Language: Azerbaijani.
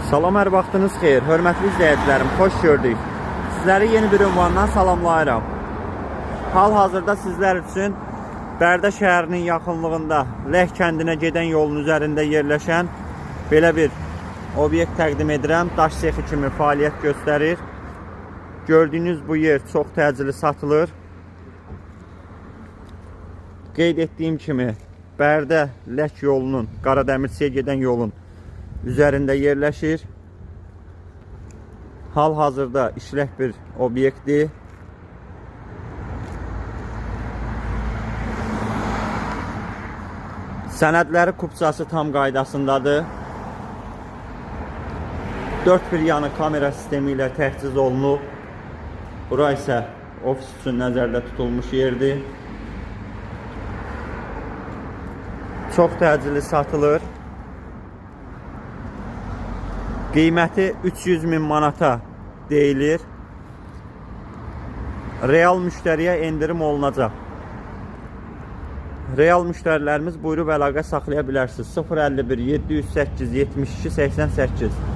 Salam, hər vaxtınız xeyir. Hörmətli izləyicilərim, xoş gördük. Sizləri yeni bir ünvandan salamlayıram. Hal-hazırda sizlər üçün Bərdə şəhərinin yaxınlığında Ləh kəndinə gedən yolun üzərində yerləşən belə bir obyekt təqdim edirəm. Daş sexi kimi fəaliyyət göstərir. Gördüyünüz bu yer çox təcili satılır. Qeyd etdiyim kimi Bərdə Ləh yolunun, Qaradəmirçiyə gedən yolun üzərində yerləşir. Hal-hazırda işlək bir obyektdir. Sənədləri kupçası tam qaydasındadır. Dörd bir yanı kamera sistemi ilə təchiz olunub. Bura isə ofis üçün nəzərdə tutulmuş yerdir. Çox təcili satılır. Qiyməti 300.000 manata deyilir. Real müştəriyə endirim olunacaq. Real müştərilərimiz buyurub əlaqə saxlaya bilərsiniz. 051 708 72 88